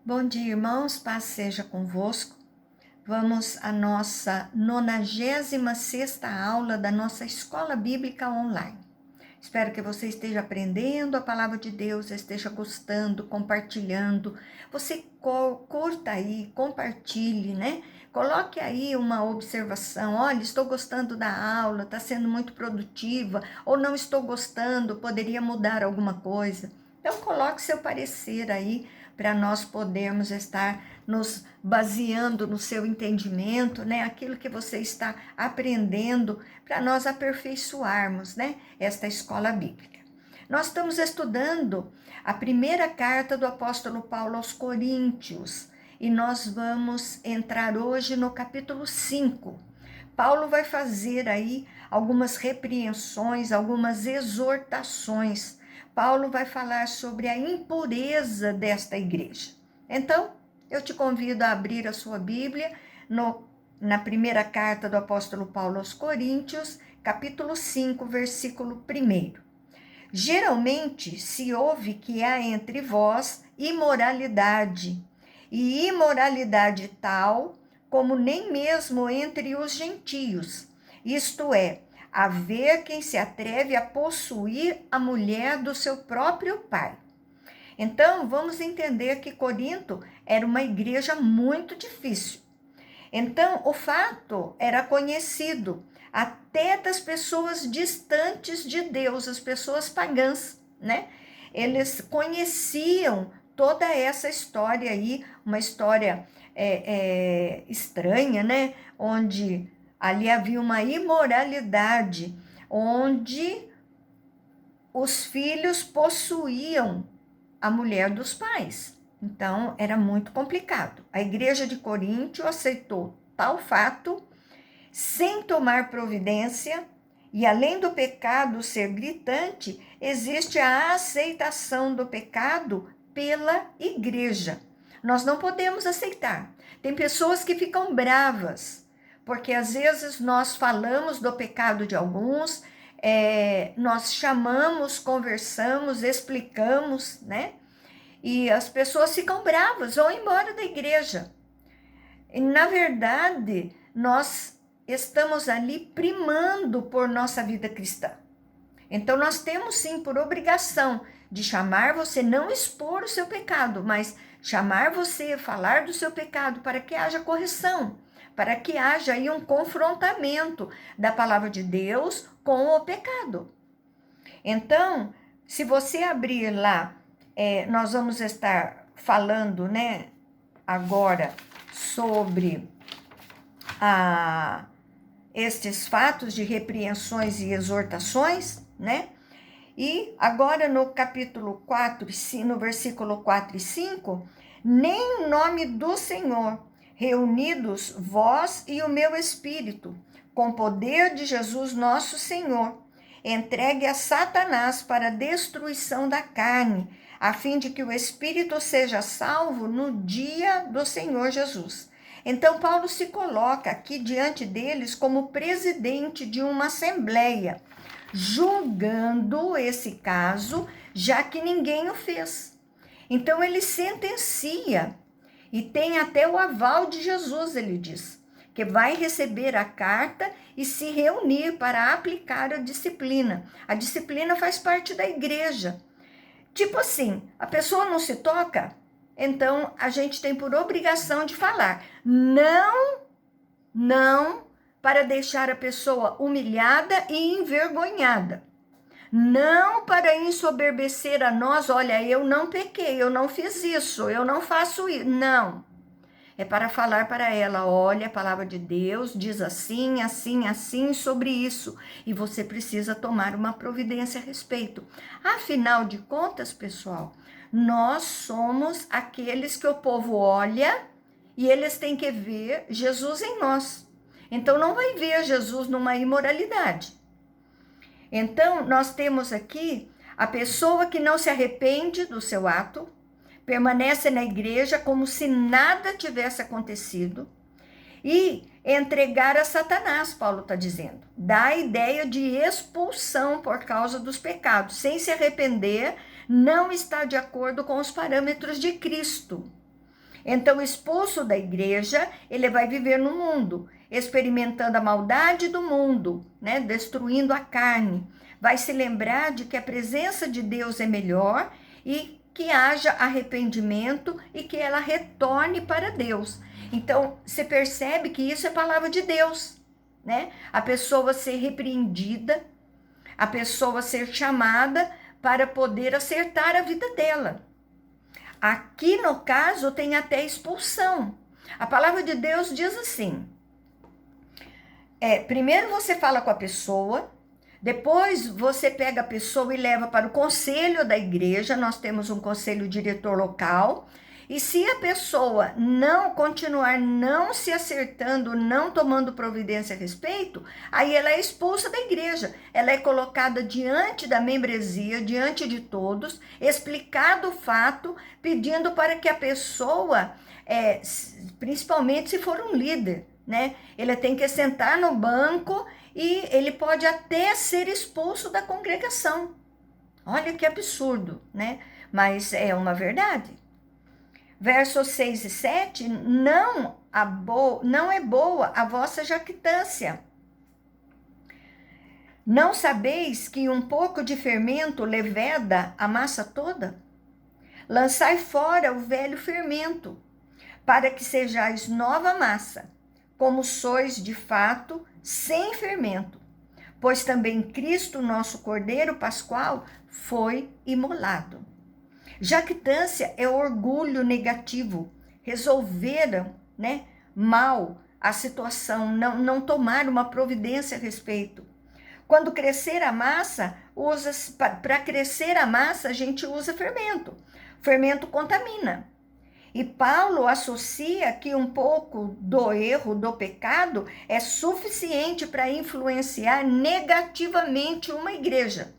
Bom dia, irmãos, paz seja convosco. Vamos à nossa 96ª aula da nossa Escola Bíblica Online. Espero que você esteja aprendendo a Palavra de Deus, esteja gostando, compartilhando. Você curta aí, compartilhe, né? Coloque aí uma observação. Olha, estou gostando da aula, está sendo muito produtiva. Ou não estou gostando, poderia mudar alguma coisa. Então, coloque seu parecer aí para nós podermos estar nos baseando no seu entendimento, né? Aquilo que você está aprendendo, para nós aperfeiçoarmos, né? Esta escola bíblica. Nós estamos estudando a primeira carta do apóstolo Paulo aos Coríntios e nós vamos entrar hoje no capítulo 5. Paulo vai fazer aí algumas repreensões, algumas exortações. Paulo vai falar sobre a impureza desta igreja. Então, eu te convido a abrir a sua Bíblia na primeira carta do apóstolo Paulo aos Coríntios, capítulo 5, versículo 1. Geralmente se ouve que há entre vós imoralidade, e imoralidade tal como nem mesmo entre os gentios, isto é, haver quem se atreve a possuir a mulher do seu próprio pai. Então, vamos entender que Corinto era uma igreja muito difícil. Então, o fato era conhecido até das pessoas distantes de Deus, as pessoas pagãs, né? Eles conheciam toda essa história aí, uma história estranha, né? Onde ali havia uma imoralidade, onde os filhos possuíam a mulher dos pais. Então, era muito complicado. A igreja de Coríntio aceitou tal fato sem tomar providência, e além do pecado ser gritante, existe a aceitação do pecado pela igreja. Nós não podemos aceitar. Tem pessoas que ficam bravas, porque às vezes nós falamos do pecado de alguns, nós chamamos, conversamos, explicamos, né? E as pessoas ficam bravas, vão embora da igreja. E, na verdade, nós estamos ali primando por nossa vida cristã. Então, nós temos sim por obrigação de chamar você, não expor o seu pecado, mas chamar você, falar do seu pecado para que haja correção, para que haja aí um confrontamento da palavra de Deus com o pecado. Então, se você abrir lá, nós vamos estar falando, né, agora sobre estes fatos de repreensões e exortações, né? E agora no capítulo 4, no versículo 4 e 5, nem em nome do Senhor, reunidos vós e o meu espírito, com poder de Jesus nosso Senhor, entregue a Satanás para a destruição da carne, a fim de que o espírito seja salvo no dia do Senhor Jesus. Então, Paulo se coloca aqui diante deles como presidente de uma assembleia, julgando esse caso, já que ninguém o fez. Então, ele sentencia, e tem até o aval de Jesus, ele diz, que vai receber a carta e se reunir para aplicar a disciplina. A disciplina faz parte da igreja. Tipo assim, a pessoa não se toca, então a gente tem por obrigação de falar. Não para deixar a pessoa humilhada e envergonhada. Não para ensoberbecer a nós, olha, eu não pequei, eu não fiz isso, eu não faço isso. Não. É para falar para ela, olha, a palavra de Deus diz assim, assim, assim sobre isso. E você precisa tomar uma providência a respeito. Afinal de contas, pessoal, nós somos aqueles que o povo olha e eles têm que ver Jesus em nós. Então, não vai ver Jesus numa imoralidade. Então, nós temos aqui a pessoa que não se arrepende do seu ato, permanece na igreja como se nada tivesse acontecido e entregar a Satanás, Paulo está dizendo. Dá a ideia de expulsão por causa dos pecados, sem se arrepender, não está de acordo com os parâmetros de Cristo. Então, expulso da igreja, ele vai viver no mundo, experimentando a maldade do mundo, né? Destruindo a carne. Vai se lembrar de que a presença de Deus é melhor e que haja arrependimento e que ela retorne para Deus. Então, você percebe que isso é palavra de Deus, né? A pessoa ser repreendida, a pessoa ser chamada para poder acertar a vida dela. Aqui no caso tem até expulsão. A palavra de Deus diz assim: primeiro você fala com a pessoa, depois você pega a pessoa e leva para o conselho da igreja. Nós temos um conselho diretor local. E se a pessoa não continuar não se acertando, não tomando providência a respeito, aí ela é expulsa da igreja. Ela é colocada diante da membresia, diante de todos, explicado o fato, pedindo para que a pessoa, principalmente se for um líder, né? Ele tem que sentar no banco e ele pode até ser expulso da congregação. Olha que absurdo, né? Mas é uma verdade. Versos 6 e 7, não é boa a vossa jactância. Não sabeis que um pouco de fermento leveda a massa toda? Lançai fora o velho fermento, para que sejais nova massa, como sois de fato, sem fermento. Pois também Cristo, nosso Cordeiro Pascual, foi imolado. Jactância é orgulho negativo, resolveram, né, mal a situação, não tomar uma providência a respeito. Quando crescer a massa, para crescer a massa a gente usa fermento. Fermento contamina. E Paulo associa que um pouco do erro, do pecado, é suficiente para influenciar negativamente uma igreja.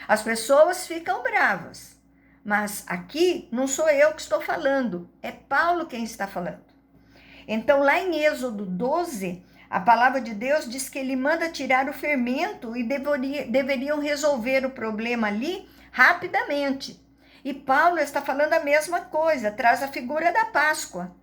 As pessoas ficam bravas. Mas aqui não sou eu que estou falando, é Paulo quem está falando. Então, lá em Êxodo 12, a palavra de Deus diz que ele manda tirar o fermento e deveriam resolver o problema ali rapidamente. E Paulo está falando a mesma coisa, traz a figura da Páscoa.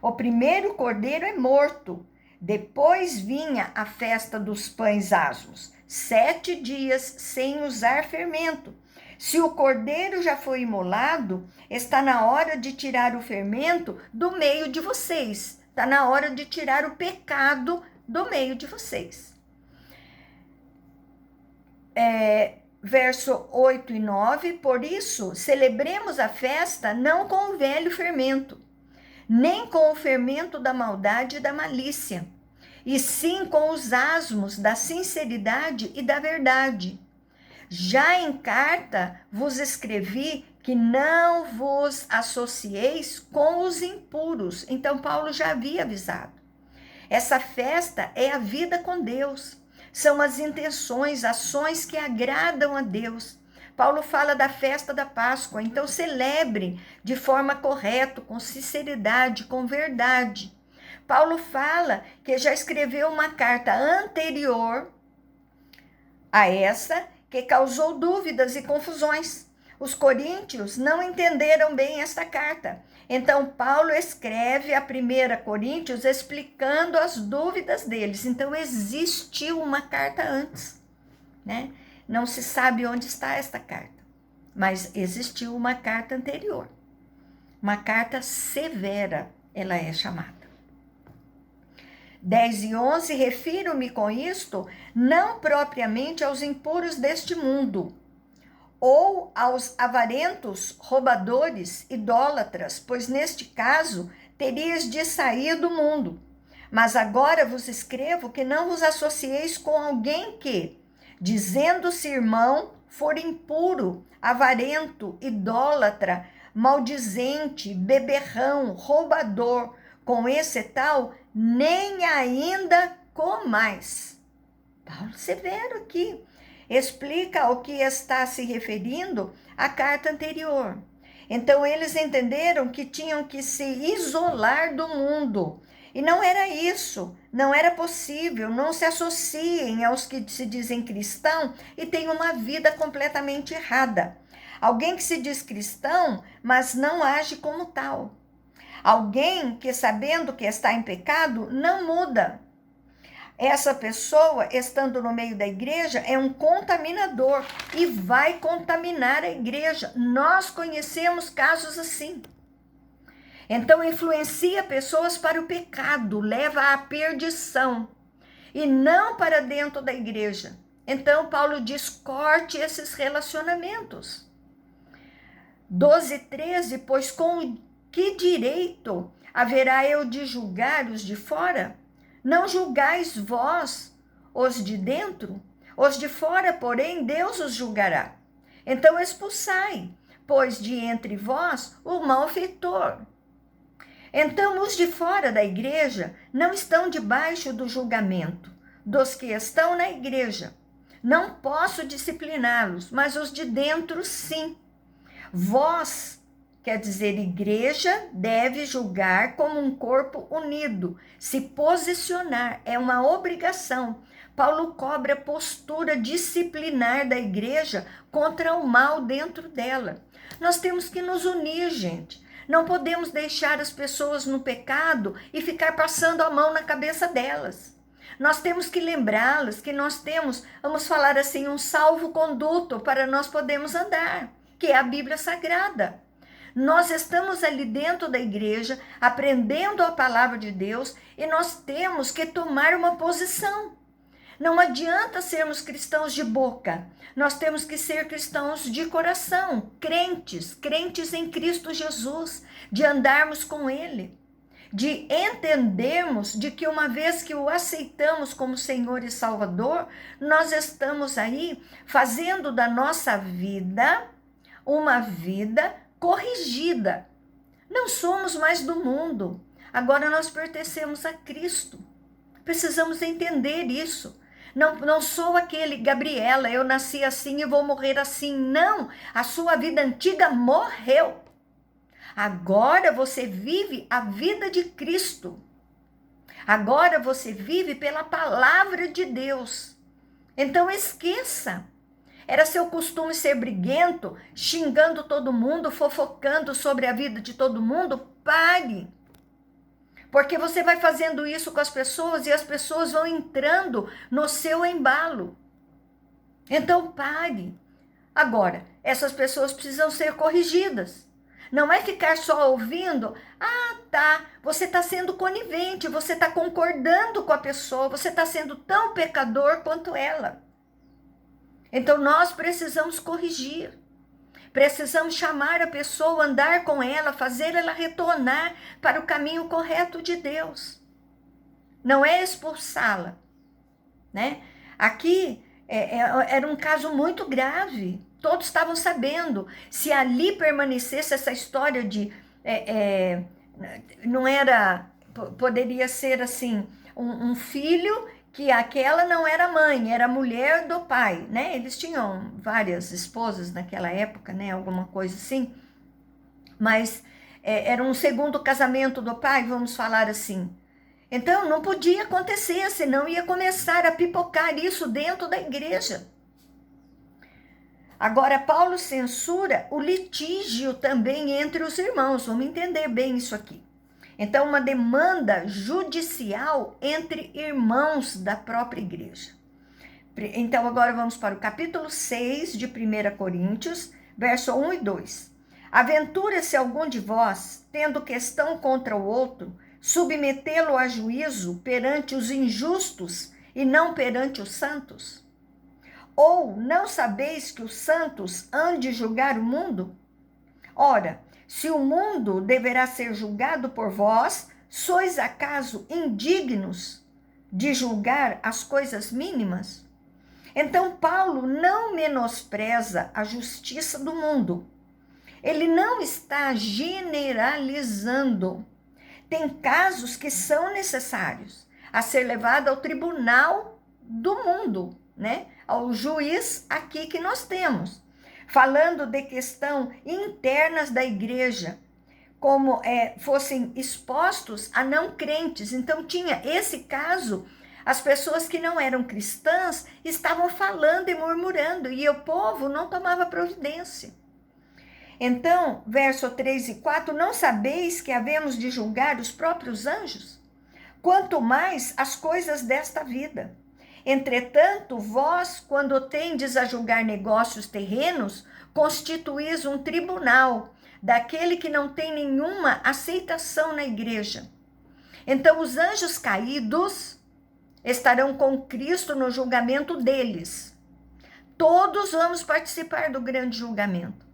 O primeiro cordeiro é morto, depois vinha a festa dos pães asmos, 7 dias sem usar fermento. Se o cordeiro já foi imolado, está na hora de tirar o fermento do meio de vocês. Está na hora de tirar o pecado do meio de vocês. Verso 8 e 9, por isso, celebremos a festa não com o velho fermento, nem com o fermento da maldade e da malícia, e sim com os asmos da sinceridade e da verdade. Já em carta vos escrevi que não vos associeis com os impuros. Então, Paulo já havia avisado. Essa festa é a vida com Deus. São as intenções, ações que agradam a Deus. Paulo fala da festa da Páscoa. Então, celebre de forma correta, com sinceridade, com verdade. Paulo fala que já escreveu uma carta anterior a essa, que causou dúvidas e confusões. Os coríntios não entenderam bem esta carta. Então, Paulo escreve a 1 Coríntios explicando as dúvidas deles. Então, existiu uma carta antes, né? Não se sabe onde está esta carta, mas existiu uma carta anterior. Uma carta severa, ela é chamada. 10 e 11, refiro-me com isto não propriamente aos impuros deste mundo, ou aos avarentos, roubadores, idólatras, pois neste caso terias de sair do mundo. Mas agora vos escrevo que não vos associeis com alguém que, dizendo-se irmão, for impuro, avarento, idólatra, maldizente, beberrão, roubador, com esse tal, nem ainda comais. Paulo severo aqui explica ao que está se referindo a carta anterior. Então, eles entenderam que tinham que se isolar do mundo. E não era isso, não era possível, não se associem aos que se dizem cristão e têm uma vida completamente errada. Alguém que se diz cristão, mas não age como tal. Alguém que, sabendo que está em pecado, não muda. Essa pessoa, estando no meio da igreja, é um contaminador e vai contaminar a igreja. Nós conhecemos casos assim. Então, influencia pessoas para o pecado, leva à perdição e não para dentro da igreja. Então, Paulo diz, corte esses relacionamentos. 12:13, pois com que direito haverá eu de julgar os de fora? Não julgais vós os de dentro? Os de fora, porém, Deus os julgará. Então expulsai, pois de entre vós o malfeitor. Então os de fora da igreja não estão debaixo do julgamento dos que estão na igreja. Não posso discipliná-los, mas os de dentro sim. Vós, quer dizer, igreja, deve julgar como um corpo unido, se posicionar, é uma obrigação. Paulo cobra a postura disciplinar da igreja contra o mal dentro dela. Nós temos que nos unir, gente. Não podemos deixar as pessoas no pecado e ficar passando a mão na cabeça delas. Nós temos que lembrá-las que nós temos, vamos falar assim, um salvo-conduto para nós podermos andar, que é a Bíblia Sagrada. Nós estamos ali dentro da igreja, aprendendo a palavra de Deus, e nós temos que tomar uma posição. Não adianta sermos cristãos de boca, nós temos que ser cristãos de coração, crentes em Cristo Jesus, de andarmos com Ele, de entendermos de que uma vez que o aceitamos como Senhor e Salvador, nós estamos aí fazendo da nossa vida uma vida corrigida. Não somos mais do mundo, agora nós pertencemos a Cristo. Precisamos entender isso. Não sou aquele Gabriela, eu nasci assim e vou morrer assim. Não, a sua vida antiga morreu. Agora você vive a vida de Cristo. Agora você vive pela palavra de Deus. Então esqueça. Era seu costume ser briguento, xingando todo mundo, fofocando sobre a vida de todo mundo? Pare. Porque você vai fazendo isso com as pessoas e as pessoas vão entrando no seu embalo. Então pare. Agora, essas pessoas precisam ser corrigidas. Não é ficar só ouvindo, tá, você está sendo conivente, você está concordando com a pessoa, você está sendo tão pecador quanto ela. Então nós precisamos corrigir. Precisamos chamar a pessoa, andar com ela, fazer ela retornar para o caminho correto de Deus. Não é expulsá-la, né? Aqui era um caso muito grave. Todos estavam sabendo. Se ali permanecesse essa história de... não era... Poderia ser assim, um filho... que aquela não era mãe, era mulher do pai, né? Eles tinham várias esposas naquela época, né? Alguma coisa assim. Mas era um segundo casamento do pai, vamos falar assim. Então, não podia acontecer, senão ia começar a pipocar isso dentro da igreja. Agora, Paulo censura o litígio também entre os irmãos. Vamos entender bem isso aqui. Então, uma demanda judicial entre irmãos da própria igreja. Então, agora vamos para o capítulo 6 de 1 Coríntios, verso 1 e 2. Aventura-se algum de vós, tendo questão contra o outro, submetê-lo a juízo perante os injustos e não perante os santos? Ou não sabeis que os santos hão de julgar o mundo? Ora, se o mundo deverá ser julgado por vós, sois acaso indignos de julgar as coisas mínimas? Então, Paulo não menospreza a justiça do mundo. Ele não está generalizando. Tem casos que são necessários a ser levado ao tribunal do mundo, né? Ao juiz aqui que nós temos. Falando de questão internas da igreja, como fossem expostos a não crentes. Então tinha esse caso, as pessoas que não eram cristãs estavam falando e murmurando, e o povo não tomava providência. Então, verso 3 e 4, não sabeis que havemos de julgar os próprios anjos? Quanto mais as coisas desta vida. Entretanto, vós, quando tendes a julgar negócios terrenos, constituís um tribunal daquele que não tem nenhuma aceitação na igreja. Então, os anjos caídos estarão com Cristo no julgamento deles. Todos vamos participar do grande julgamento.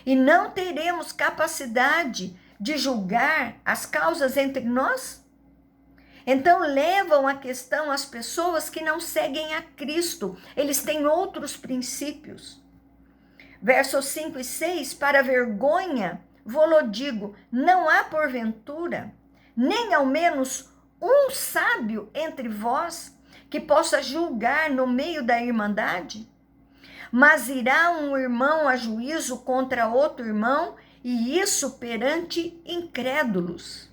E não teremos capacidade de julgar as causas entre nós? Então, levam a questão as pessoas que não seguem a Cristo. Eles têm outros princípios. Versos 5 e 6, para vergonha, vou-lo digo, não há porventura, nem ao menos um sábio entre vós, que possa julgar no meio da irmandade? Mas irá um irmão a juízo contra outro irmão, e isso perante incrédulos.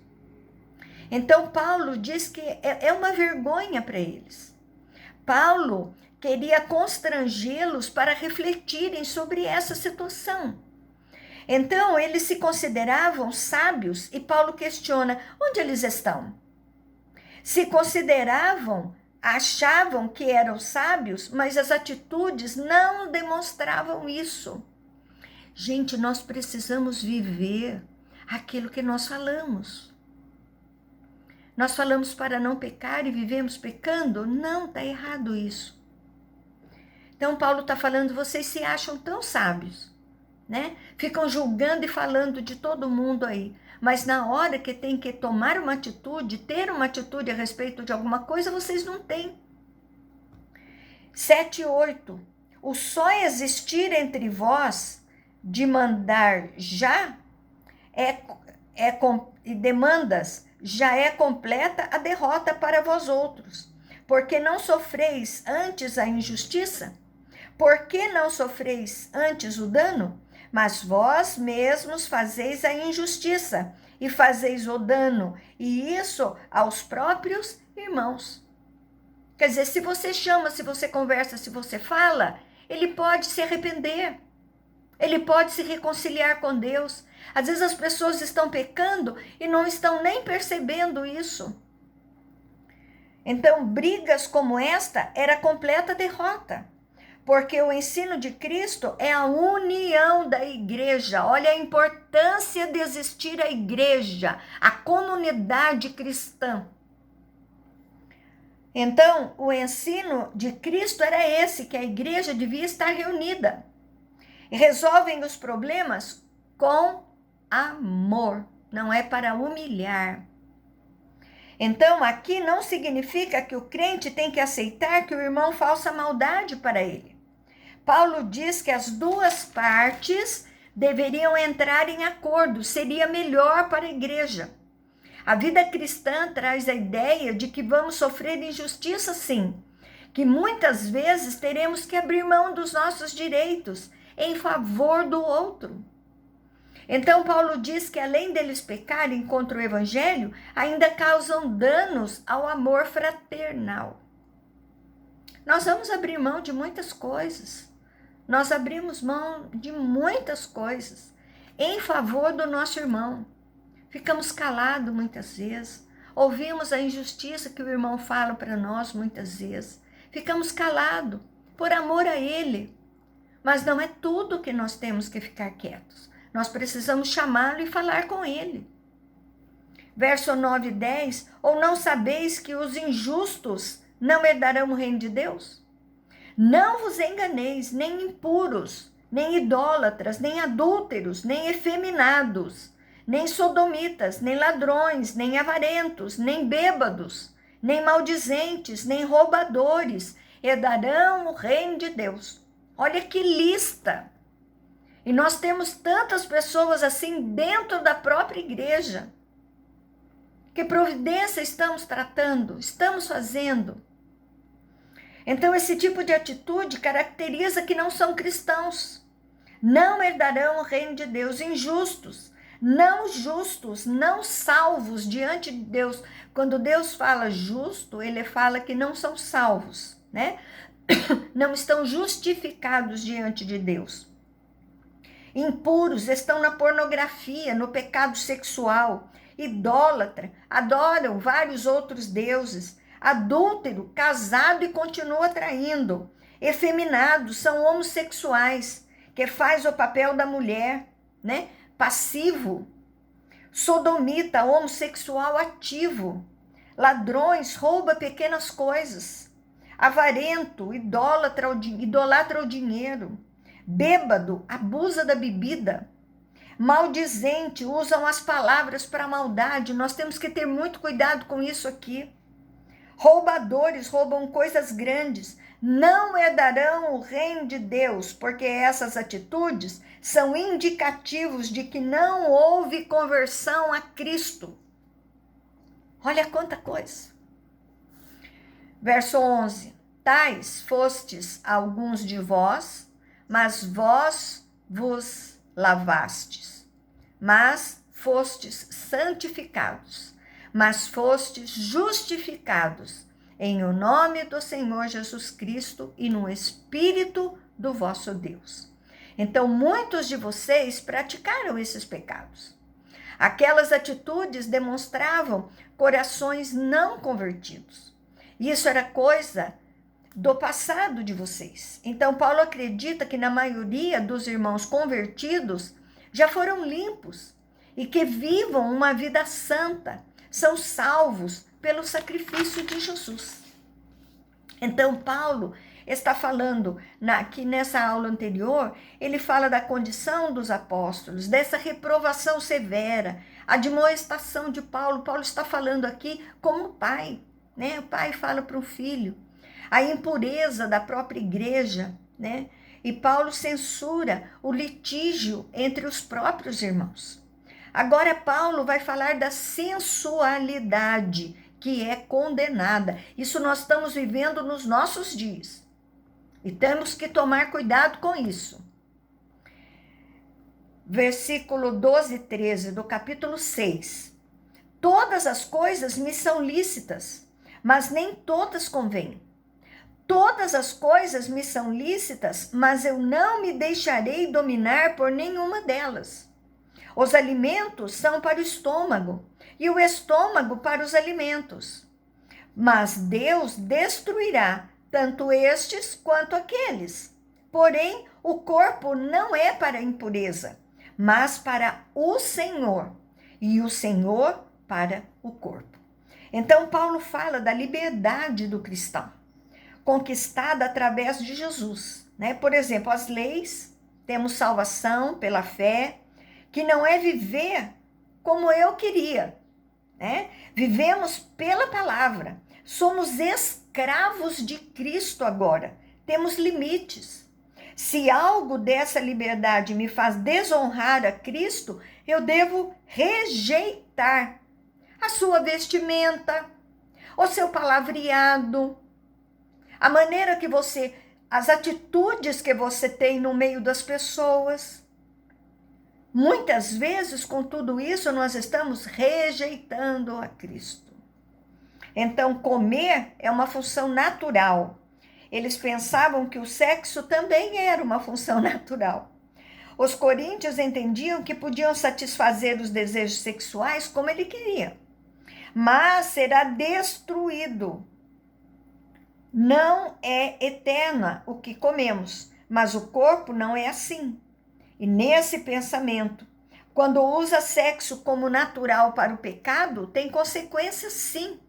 Então, Paulo diz que é uma vergonha para eles. Paulo queria constrangê-los para refletirem sobre essa situação. Então, eles se consideravam sábios e Paulo questiona, onde eles estão? Se consideravam, achavam que eram sábios, mas as atitudes não demonstravam isso. Gente, nós precisamos viver aquilo que nós falamos. Nós falamos para não pecar e vivemos pecando? Não, está errado isso. Então, Paulo está falando, vocês se acham tão sábios, né? Ficam julgando e falando de todo mundo aí. Mas na hora que tem que tomar uma atitude, ter uma atitude a respeito de alguma coisa, vocês não têm. 7 e 8. O só existir entre vós de mandar já e demandas já é completa a derrota para vós outros. Porque não sofreis antes a injustiça? Por que não sofreis antes o dano? Mas vós mesmos fazeis a injustiça e fazeis o dano, e isso aos próprios irmãos. Quer dizer, se você chama, se você conversa, se você fala, ele pode se arrepender, ele pode se reconciliar com Deus. Às vezes as pessoas estão pecando e não estão nem percebendo isso. Então, brigas como esta era completa derrota. Porque o ensino de Cristo é a união da igreja. Olha a importância de existir a igreja, a comunidade cristã. Então, o ensino de Cristo era esse, que a igreja devia estar reunida. E resolvem os problemas com amor, não é para humilhar. Então, aqui não significa que o crente tem que aceitar que o irmão faça maldade para ele. Paulo diz que as duas partes deveriam entrar em acordo, seria melhor para a igreja. A vida cristã traz a ideia de que vamos sofrer injustiça, sim, que muitas vezes teremos que abrir mão dos nossos direitos em favor do outro. Então, Paulo diz que além deles pecarem contra o evangelho, ainda causam danos ao amor fraternal. Nós vamos abrir mão de muitas coisas. Nós abrimos mão de muitas coisas em favor do nosso irmão. Ficamos calados muitas vezes. Ouvimos a injustiça que o irmão fala para nós muitas vezes. Ficamos calados por amor a ele. Mas não é tudo que nós temos que ficar quietos. Nós precisamos chamá-lo e falar com ele. Verso 9 e 10. Ou não sabeis que os injustos não herdarão o reino de Deus? Não vos enganeis, nem impuros, nem idólatras, nem adúlteros, nem efeminados, nem sodomitas, nem ladrões, nem avarentos, nem bêbados, nem maldizentes, nem roubadores herdarão o reino de Deus. Olha que lista! E nós temos tantas pessoas assim dentro da própria igreja. Que providência estamos tratando, estamos fazendo? Então, esse tipo de atitude caracteriza que não são cristãos. Não herdarão o reino de Deus. Injustos, não justos, não salvos diante de Deus. Quando Deus fala justo, ele fala que não são salvos, né? Não estão justificados diante de Deus. Impuros estão na pornografia, no pecado sexual. Idólatra, adoram vários outros deuses. Adúltero, casado e continua traindo. Efeminados, são homossexuais, que faz o papel da mulher, né? Passivo. Sodomita, homossexual ativo. Ladrões, rouba pequenas coisas. Avarento, idolatra o dinheiro. Bêbado, abusa da bebida. Maldizente, usam as palavras para maldade. Nós temos que ter muito cuidado com isso aqui. Roubadores, roubam coisas grandes. Não herdarão o reino de Deus, porque essas atitudes são indicativos de que não houve conversão a Cristo. Olha quanta coisa. Verso 11. Tais fostes alguns de vós, mas vós vos lavastes, mas fostes santificados, mas fostes justificados em o nome do Senhor Jesus Cristo e no Espírito do vosso Deus. Então, muitos de vocês praticaram esses pecados. Aquelas atitudes demonstravam corações não convertidos. Isso era coisa do passado de vocês. Então, Paulo acredita que na maioria dos irmãos convertidos já foram limpos e que vivam uma vida santa, são salvos pelo sacrifício de Jesus. Então, Paulo está falando, aqui nessa aula anterior, ele fala da condição dos apóstolos, dessa reprovação severa, a admoestação de Paulo. Paulo está falando aqui como pai, né? O pai fala para o filho. A impureza da própria igreja, né? E Paulo censura o litígio entre os próprios irmãos. Agora Paulo vai falar da sensualidade, que é condenada. Isso nós estamos vivendo nos nossos dias. E temos que tomar cuidado com isso. Versículo 12 e 13 do capítulo 6. Todas as coisas me são lícitas, mas nem todas convêm. Todas as coisas me são lícitas, mas eu não me deixarei dominar por nenhuma delas. Os alimentos são para o estômago, e o estômago para os alimentos. Mas Deus destruirá tanto estes quanto aqueles. Porém, o corpo não é para a impureza, mas para o Senhor, e o Senhor para o corpo. Então, Paulo fala da liberdade do cristão, conquistada através de Jesus, né? Por exemplo, as leis, temos salvação pela fé, que não é viver como eu queria, né? Vivemos pela palavra, somos escravos de Cristo agora, temos limites. Se algo dessa liberdade me faz desonrar a Cristo, eu devo rejeitar a sua vestimenta, o seu palavreado, a maneira que você, as atitudes que você tem no meio das pessoas. Muitas vezes, com tudo isso, nós estamos rejeitando a Cristo. Então, comer é uma função natural. Eles pensavam que o sexo também era uma função natural. Os coríntios entendiam que podiam satisfazer os desejos sexuais como ele queria, mas será destruído. Não é eterna o que comemos, mas o corpo não é assim. E nesse pensamento, quando usa sexo como natural para o pecado, tem consequências sim.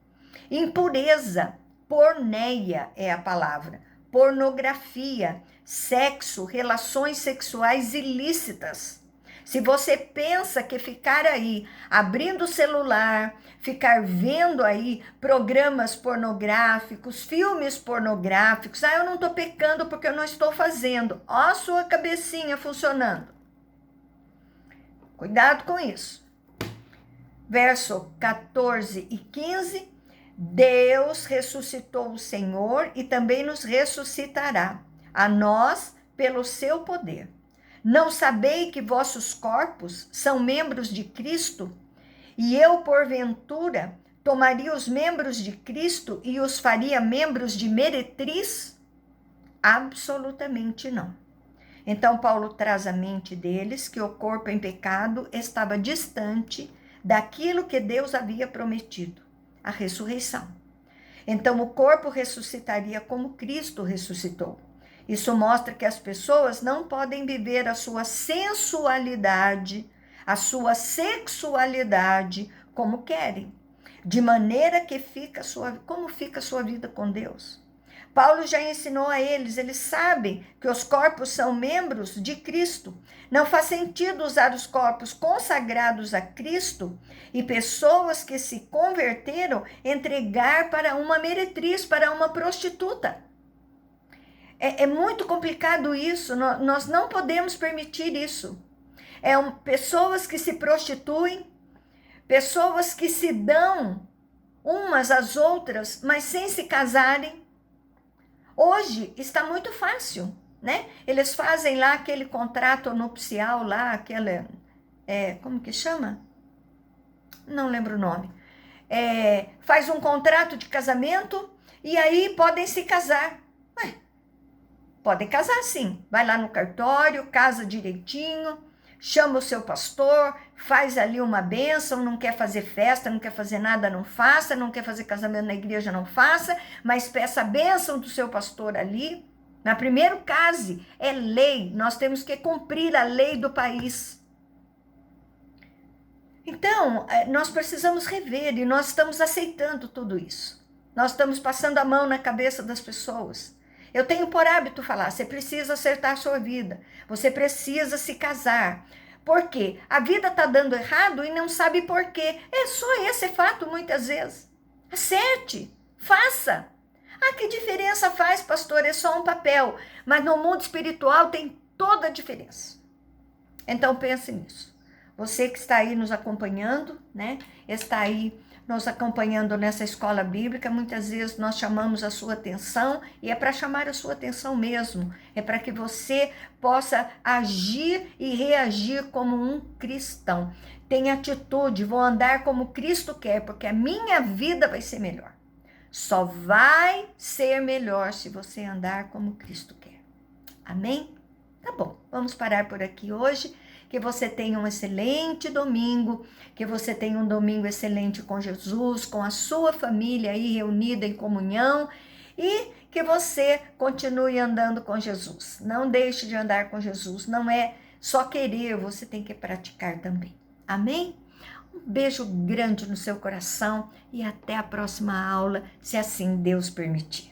Impureza, porneia é a palavra, pornografia, sexo, relações sexuais ilícitas. Se você pensa que ficar aí abrindo o celular, ficar vendo aí programas pornográficos, filmes pornográficos, eu não estou pecando porque eu não estou fazendo. Ó a sua cabecinha funcionando. Cuidado com isso. Verso 14 e 15. Deus ressuscitou o Senhor e também nos ressuscitará, a nós pelo seu poder. Não sabei que vossos corpos são membros de Cristo? E eu, porventura, tomaria os membros de Cristo e os faria membros de meretriz? Absolutamente não. Então Paulo traz à mente deles que o corpo em pecado estava distante daquilo que Deus havia prometido, a ressurreição. Então o corpo ressuscitaria como Cristo ressuscitou. Isso mostra que as pessoas não podem viver a sua sensualidade, a sua sexualidade como querem, de maneira que como fica a sua vida com Deus. Paulo já ensinou a eles sabem que os corpos são membros de Cristo. Não faz sentido usar os corpos consagrados a Cristo e pessoas que se converteram entregar para uma meretriz, para uma prostituta. É muito complicado isso, nós não podemos permitir isso. Pessoas que se prostituem, pessoas que se dão umas às outras, mas sem se casarem. Hoje está muito fácil, né? Eles fazem lá aquele contrato nupcial lá, como que chama? Não lembro o nome. Faz um contrato de casamento e aí podem se casar. Podem casar sim. Vai lá no cartório, casa direitinho, chama o seu pastor, faz ali uma bênção, não quer fazer festa, não quer fazer nada, não faça, não quer fazer casamento na igreja, não faça, mas peça a bênção do seu pastor ali. Na primeiro case, é lei, nós temos que cumprir a lei do país. Então, nós precisamos rever e nós estamos aceitando tudo isso. Nós estamos passando a mão na cabeça das pessoas. Eu tenho por hábito falar, você precisa acertar a sua vida, você precisa se casar. Por quê? A vida está dando errado e não sabe por quê. É só esse fato muitas vezes. Acerte, faça. Que diferença faz, pastor? É só um papel. Mas no mundo espiritual tem toda a diferença. Então pense nisso. Você que está aí nos acompanhando, né? Está aí nos acompanhando nessa escola bíblica, muitas vezes nós chamamos a sua atenção, e é para chamar a sua atenção mesmo, é para que você possa agir e reagir como um cristão. Tenha atitude, vou andar como Cristo quer, porque a minha vida vai ser melhor. Só vai ser melhor se você andar como Cristo quer. Amém? Tá bom, vamos parar por aqui hoje. Que você tenha um excelente domingo, que você tenha um domingo excelente com Jesus, com a sua família aí reunida em comunhão, e que você continue andando com Jesus. Não deixe de andar com Jesus, não é só querer, você tem que praticar também. Amém? Um beijo grande no seu coração e até a próxima aula, se assim Deus permitir.